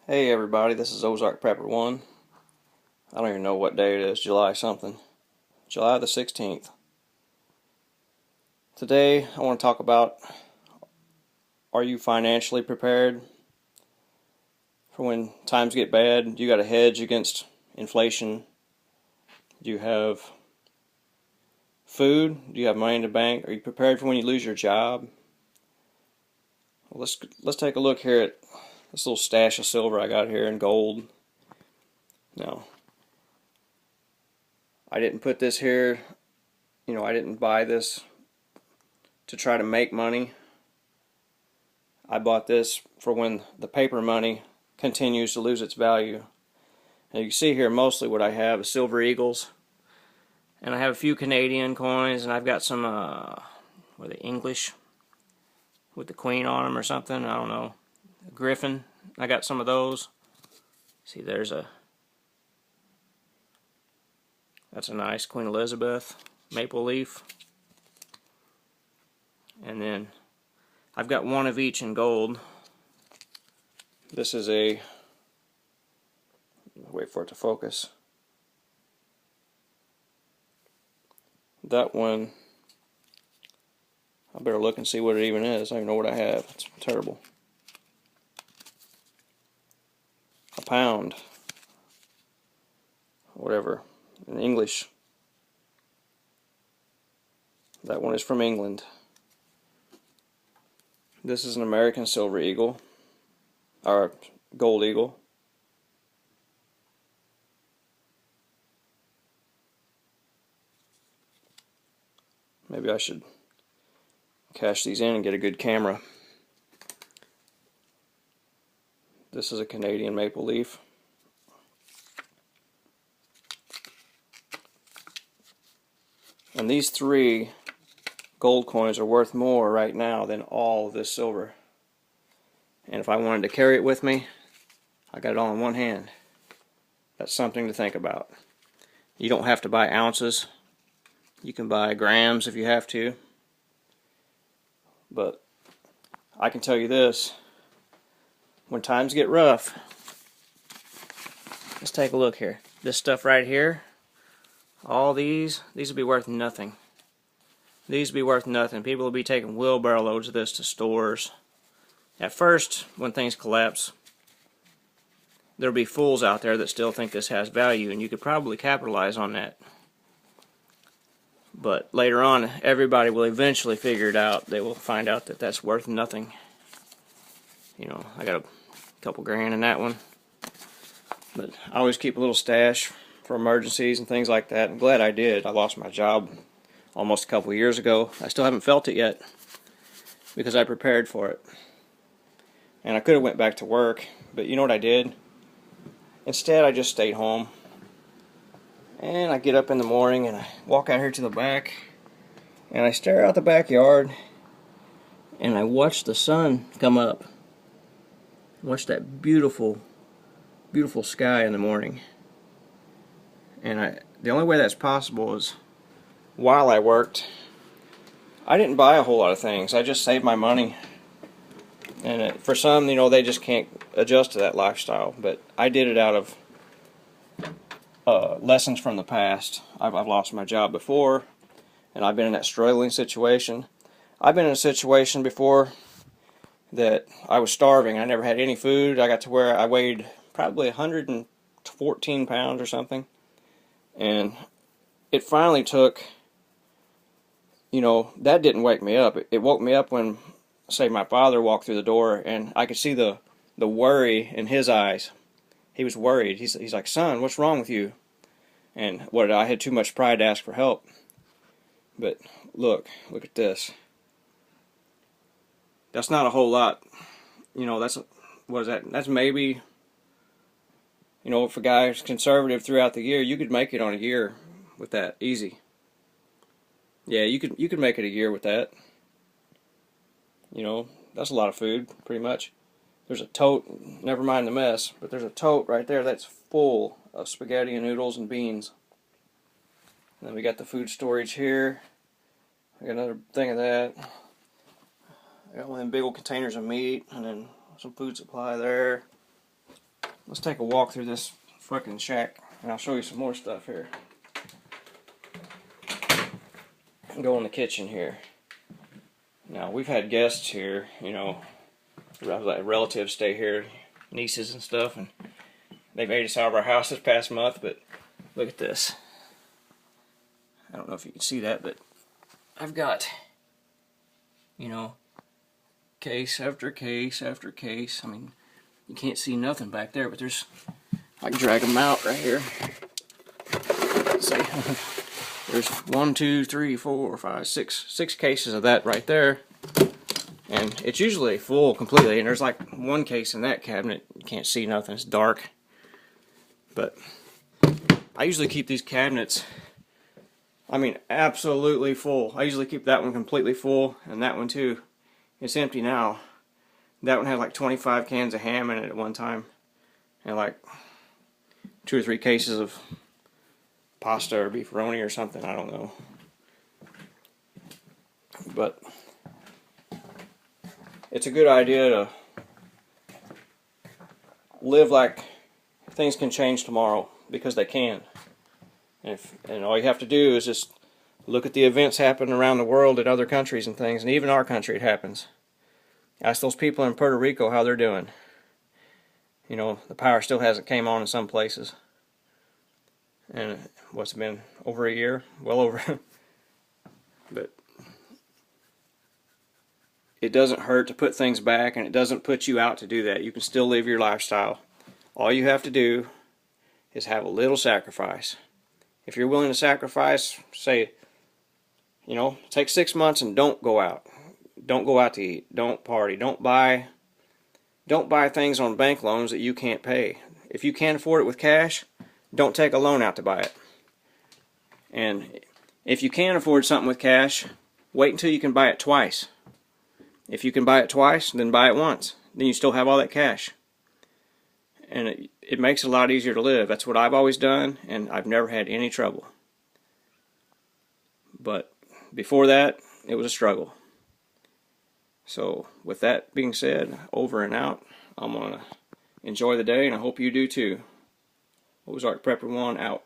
Hey everybody, this is Ozark Prepper 1. I don't even know what day it is, July something. July the 16th. Today I want to talk about, are you financially prepared for when times get bad? Do you got a hedge against inflation? Do you have food? Do you have money in the bank? Are you prepared for when you lose your job? Well, let's take a look here at this little stash of silver I got here in gold. Now, I didn't put this here, I didn't buy this to try to make money. I bought this for when the paper money continues to lose its value. Now you can see here mostly what I have is silver eagles, and I have a few Canadian coins, and I've got some were they English with the queen on them or something, I don't know, a griffin. I got some of those. See, that's a nice Queen Elizabeth maple leaf. And then I've got one of each in gold. This is wait for it to focus. That one, I better look and see what it even is. I don't even know what I have. It's terrible. A pound. Whatever. In English. That one is from England. This is an American silver eagle. Or gold eagle. Maybe I should cash these in and get a good camera. This is a Canadian maple leaf. And these three gold coins are worth more right now than all of this silver. And if I wanted to carry it with me, I got it all in one hand. That's something to think about. You don't have to buy ounces. You can buy grams if you have to. But I can tell you this, when times get rough, let's take a look here. This stuff right here, all these will be worth nothing. These will be worth nothing. People will be taking wheelbarrow loads of this to stores. At first, when things collapse, there'll be fools out there that still think this has value, and you could probably capitalize on that. But later on, everybody will eventually figure it out. They will find out that that's worth nothing. I got a couple grand in that one. But I always keep a little stash for emergencies and things like that. I'm glad I did. I lost my job almost a couple years ago. I still haven't felt it yet because I prepared for it. And I could have went back to work, but you know what I did? Instead, I just stayed home. And I get up in the morning and I walk out here to the back and I stare out the backyard and I watch the sun come up. Watch that beautiful, beautiful sky in the morning. And the only way that's possible is while I worked, I didn't buy a whole lot of things. I just saved my money. And for some, they just can't adjust to that lifestyle. But I did it out of lessons from the past. I've lost my job before, and I've been in that struggling situation. I've been in a situation before that I was starving. I never had any food. I got to where I weighed probably 114 pounds or something. And it finally took, that didn't wake me up. It woke me up when, say, my father walked through the door, and I could see the worry in his eyes. He was worried. He's like, "Son, what's wrong with you?" And I had too much pride to ask for help. But look at this. That's not a whole lot. What is that? That's maybe, if a guy's conservative throughout the year, you could make it on a year with that, easy. Yeah, you could make it a year with that. That's a lot of food, pretty much. There's a tote, never mind the mess, but there's a tote right there that's full of spaghetti and noodles and beans. And then we got the food storage here. I got another thing of that. I got one of them big old containers of meat, and then some food supply there. let's take a walk through this fucking shack, and I'll show you some more stuff here. Go in the kitchen here. Now, we've had guests here, you know, relatives stay here, nieces and stuff, and they made us out of our house this past month, but look at this. I don't know if you can see that, but I've got, you know, case after case after case. I mean, you can't see nothing back there, but there's, I can drag them out right here. Let's see. There's 1, 2, 3, 4, 5, 6 cases of that right there. And it's usually full completely, and there's like one case in that cabinet. You can't see nothing, it's dark. But I usually keep these cabinets, I mean, absolutely full. I usually keep that one completely full, and that one too. It's empty now. That one had like 25 cans of ham in it at one time, and like 2 or 3 cases of pasta or beefaroni or something, I don't know. But it's a good idea to live like things can change tomorrow, because they can. And all you have to do is just look at the events happening around the world in other countries and things, and even our country it happens. Ask those people in Puerto Rico how they're doing. You know, the power still hasn't came on in some places. And what's it been, over a year? Well over. But it doesn't hurt to put things back, and it doesn't put you out to do that. You can still live your lifestyle. All you have to do is have a little sacrifice. If you're willing to sacrifice, say, you know, take 6 months and don't go out. Don't go out to eat. Don't party. Don't buy things on bank loans that you can't pay. If you can't afford it with cash, don't take a loan out to buy it. And if you can afford something with cash, wait until you can buy it twice. If you can buy it twice, then buy it once. Then you still have all that cash. And it makes it a lot easier to live. That's what I've always done, and I've never had any trouble. But before that, it was a struggle. So with that being said, over and out. I'm going to enjoy the day, and I hope you do too. Ozark Prepper 1 out.